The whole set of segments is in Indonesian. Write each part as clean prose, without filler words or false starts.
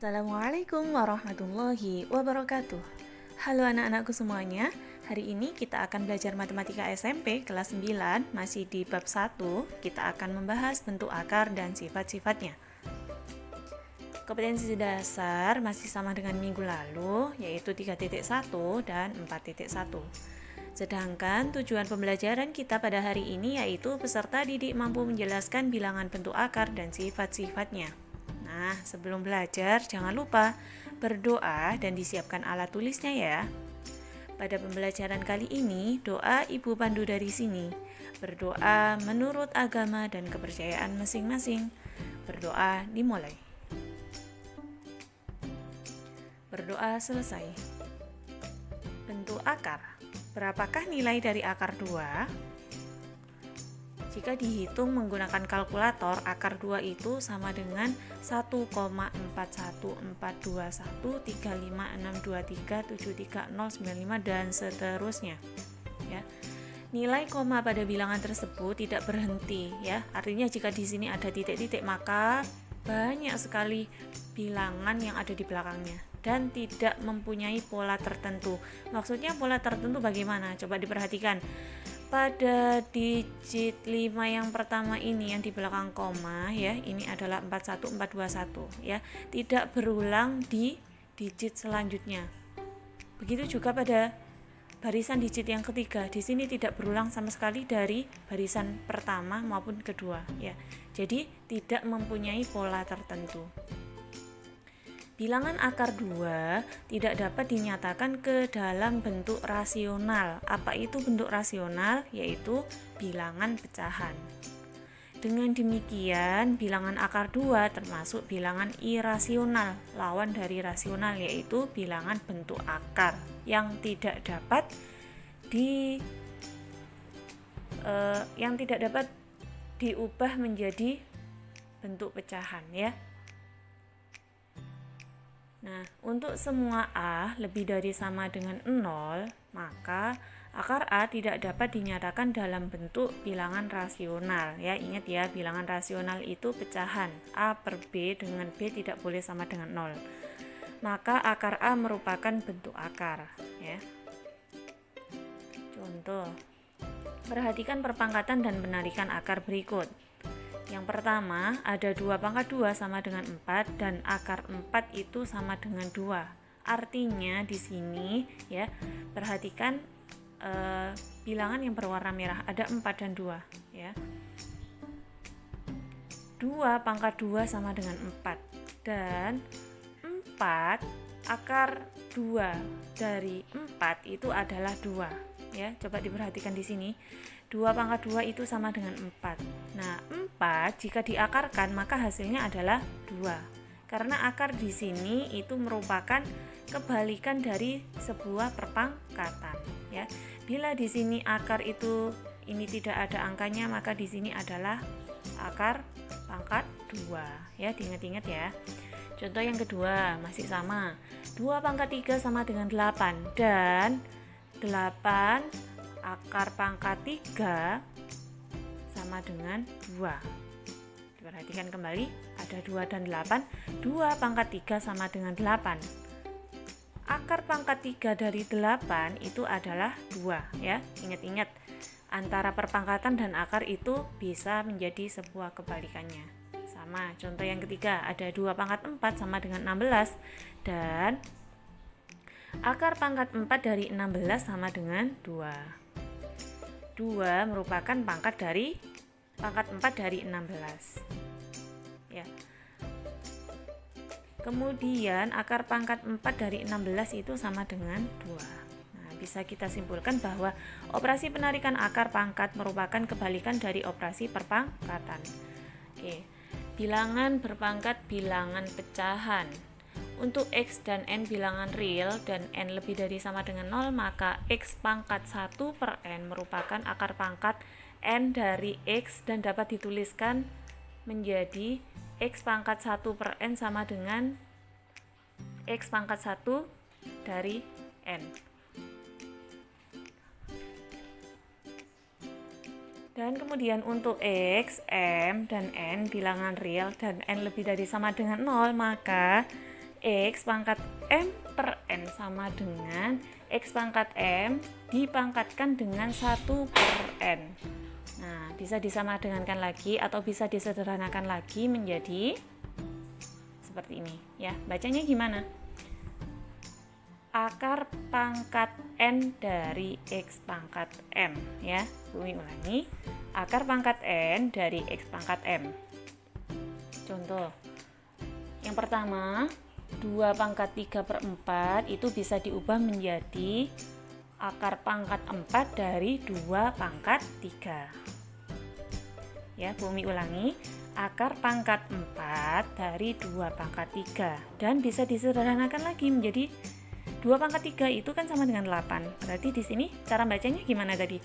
Assalamualaikum warahmatullahi wabarakatuh. Halo anak-anakku semuanya. Hari ini kita akan belajar matematika SMP kelas 9, masih di bab 1. Kita akan membahas bentuk akar dan sifat-sifatnya. Kompetensi dasar masih sama dengan minggu lalu, yaitu 3.1 dan 4.1. Sedangkan tujuan pembelajaran kita pada hari ini yaitu peserta didik mampu menjelaskan bilangan bentuk akar dan sifat-sifatnya. Nah, sebelum belajar, jangan lupa berdoa dan disiapkan alat tulisnya ya. Pada pembelajaran kali ini, doa Ibu pandu dari sini. Berdoa menurut agama dan kepercayaan masing-masing. Berdoa dimulai. Berdoa selesai. Bentuk akar. Berapakah nilai dari akar 2? Jika dihitung menggunakan kalkulator, akar 2 itu sama dengan 1,41421356373739095 dan seterusnya. Ya. Nilai koma pada bilangan tersebut tidak berhenti, ya. Artinya jika di sini ada titik-titik, maka banyak sekali bilangan yang ada di belakangnya dan tidak mempunyai pola tertentu. Maksudnya pola tertentu bagaimana? Coba diperhatikan. Pada digit 5 yang pertama ini yang di belakang koma ya, ini adalah 41421 ya, tidak berulang di digit selanjutnya. Begitu juga pada barisan digit yang ketiga, di sini tidak berulang sama sekali dari barisan pertama maupun kedua ya. Jadi tidak mempunyai pola tertentu. Bilangan akar 2 tidak dapat dinyatakan ke dalam bentuk rasional. Apa itu bentuk rasional? Yaitu bilangan pecahan. Dengan demikian, bilangan akar 2 termasuk bilangan irasional, lawan dari rasional, yaitu bilangan bentuk akar yang tidak dapat diubah menjadi bentuk pecahan ya. Nah, untuk semua A lebih dari sama dengan 0, maka akar A tidak dapat dinyatakan dalam bentuk bilangan rasional. Ya, ingat ya, bilangan rasional itu pecahan. A per B dengan B tidak boleh sama dengan 0. Maka akar A merupakan bentuk akar. Ya. Contoh, perhatikan perpangkatan dan penarikan akar berikut. Yang pertama, ada 2 pangkat 2 sama dengan 4 dan akar 4 itu sama dengan 2. Artinya di sini ya, perhatikan bilangan yang berwarna merah, ada 4 dan 2 ya. 2 pangkat 2 sama dengan 4 dan 4 akar 2 dari 4 itu adalah 2 ya. Coba diperhatikan di sini. 2 pangkat 2 itu sama dengan 4. Nah, 4 jika diakarkan maka hasilnya adalah 2. Karena akar di sini itu merupakan kebalikan dari sebuah perpangkatan, ya. Bila di sini akar itu ini tidak ada angkanya, maka di sini adalah akar pangkat 2, ya. Diingat-ingat ya. Contoh yang kedua masih sama. 2 pangkat 3 sama dengan 8 dan 8 akar pangkat 3 sama dengan 2. Diperhatikan kembali, ada 2 dan 8. 2 pangkat 3 sama dengan 8. Akar pangkat 3 dari 8 itu adalah 2 ya. Ingat-ingat, antara perpangkatan dan akar itu bisa menjadi sebuah kebalikannya. Sama, contoh yang ketiga, ada 2 pangkat 4 sama dengan 16 dan akar pangkat 4 dari 16 sama dengan 2. 2 merupakan pangkat 4 dari 16. Ya. Kemudian akar pangkat 4 dari 16 itu sama dengan 2. Nah, bisa kita simpulkan bahwa operasi penarikan akar pangkat merupakan kebalikan dari operasi perpangkatan. Oke. Bilangan berpangkat bilangan pecahan. Untuk X dan N bilangan real dan N lebih dari sama dengan 0, maka X pangkat 1 per N merupakan akar pangkat N dari X dan dapat dituliskan menjadi X pangkat 1 per N sama dengan X pangkat 1 dari N. Dan kemudian untuk X, M, dan N bilangan real dan N lebih dari sama dengan 0, maka X pangkat M per N sama dengan X pangkat M dipangkatkan dengan 1 per N. Nah, bisa disamadengankan lagi atau bisa disederhanakan lagi menjadi seperti ini ya. Bacanya gimana? Akar pangkat N dari X pangkat M ya. Bumi ulangi. Akar pangkat N dari X pangkat M. Contoh. Yang pertama, 2 pangkat 3 per 4 itu bisa diubah menjadi akar pangkat 4 dari 2 pangkat 3. Ya, Bumi ulangi. Akar pangkat 4 dari 2 pangkat 3. Dan bisa disederhanakan lagi menjadi 2 pangkat 3 itu kan sama dengan 8. Berarti di sini cara bacanya gimana tadi?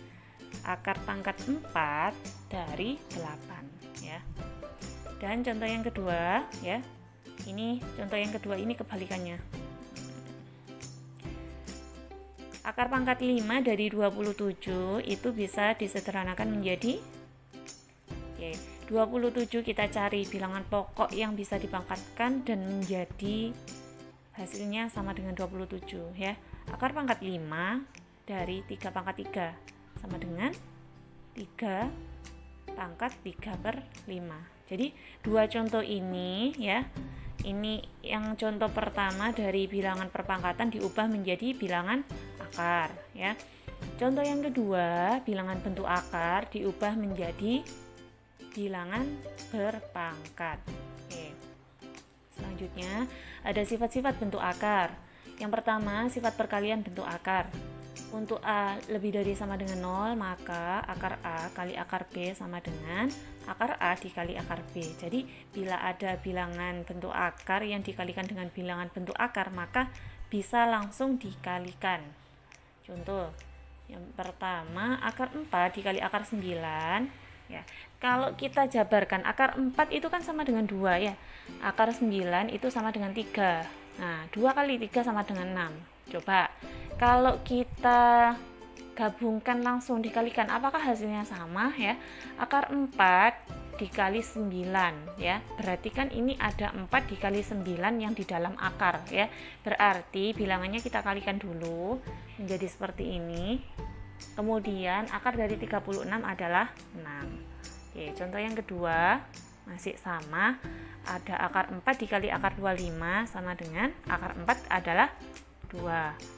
Akar pangkat 4 dari 8 ya. Dan contoh yang kedua ya. Ini contoh yang kedua ini kebalikannya. Akar pangkat 5 dari 27 itu bisa disederhanakan menjadi 27 kita cari bilangan pokok yang bisa dipangkatkan dan menjadi hasilnya sama dengan 27 ya. Akar pangkat 5 dari 3 pangkat 3 sama dengan 3 pangkat 3 per 5. Jadi dua contoh ini ya. Ini yang contoh pertama dari bilangan perpangkatan diubah menjadi bilangan akar ya. Contoh yang kedua, bilangan bentuk akar diubah menjadi bilangan berpangkat. Oke. Selanjutnya ada sifat-sifat bentuk akar. Yang pertama, sifat perkalian bentuk akar. Untuk A lebih dari sama dengan 0, maka akar A kali akar B sama dengan akar A dikali akar B. Jadi bila ada bilangan bentuk akar yang dikalikan dengan bilangan bentuk akar, maka bisa langsung dikalikan. Contoh, yang pertama akar 4 dikali akar 9 ya. Kalau kita jabarkan akar 4 itu kan sama dengan 2 ya. Akar 9 itu sama dengan 3. Nah, 2 kali 3 sama dengan 6. Coba kalau kita gabungkan langsung dikalikan, apakah hasilnya sama ya? Akar 4 dikali 9 ya. Berarti kan ini ada 4 dikali 9 yang di dalam akar ya. Berarti bilangannya kita kalikan dulu menjadi seperti ini. Kemudian akar dari 36 adalah 6. Oke, contoh yang kedua masih sama. Ada akar 4 dikali akar 25 sama dengan akar 4 adalah 2.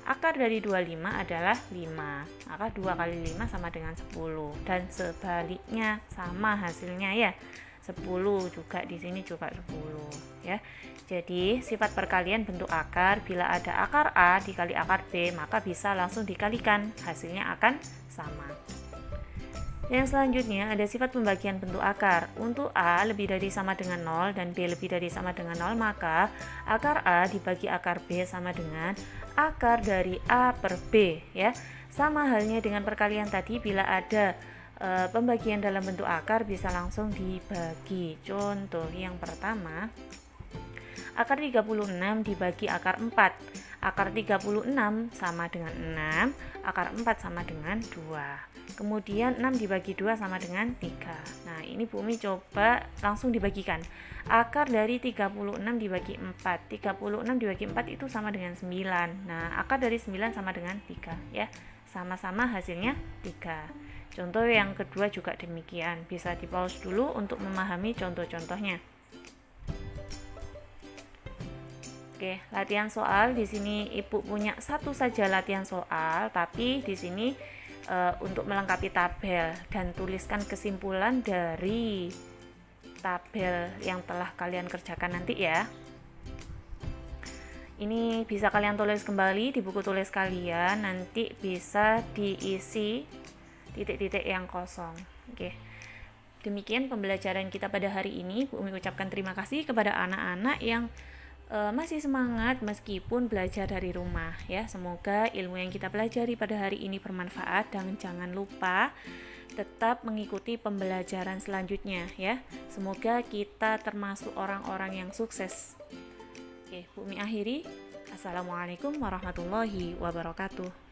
Akar dari 25 adalah 5. Maka 2 kali 5 sama dengan 10. Dan sebaliknya sama hasilnya ya. 10 juga di sini juga 10 ya. Jadi sifat perkalian bentuk akar, bila ada akar A dikali akar B, maka bisa langsung dikalikan, hasilnya akan sama. Yang selanjutnya ada sifat pembagian bentuk akar. Untuk A lebih dari sama dengan 0 dan B lebih dari sama dengan 0, maka akar A dibagi akar B sama dengan akar dari A per B ya. Sama halnya dengan perkalian tadi, bila ada pembagian dalam bentuk akar bisa langsung dibagi. Contoh yang pertama, akar 36 dibagi akar 4. Akar 36 sama dengan 6, akar 4 sama dengan 2. Kemudian 6 dibagi 2 sama dengan 3. Nah, ini Bumi coba langsung dibagikan. Akar dari 36 dibagi 4. 36 dibagi 4 itu sama dengan 9. Nah, akar dari 9 sama dengan 3 ya. Sama-sama hasilnya 3. Contoh yang kedua juga demikian. Bisa di-pause dulu untuk memahami contoh-contohnya. Oke, latihan soal di sini Ibu punya satu saja latihan soal, tapi di sini untuk melengkapi tabel dan tuliskan kesimpulan dari tabel yang telah kalian kerjakan nanti ya. Ini bisa kalian tulis kembali di buku tulis kalian, nanti bisa diisi titik-titik yang kosong. Oke. Demikian pembelajaran kita pada hari ini. Bu Umi ucapkan terima kasih kepada anak-anak yang masih semangat meskipun belajar dari rumah ya. Semoga ilmu yang kita pelajari pada hari ini bermanfaat dan jangan lupa tetap mengikuti pembelajaran selanjutnya ya. Semoga kita termasuk orang-orang yang sukses. Oke, Bu Umi akhiri. Assalamualaikum warahmatullahi wabarakatuh.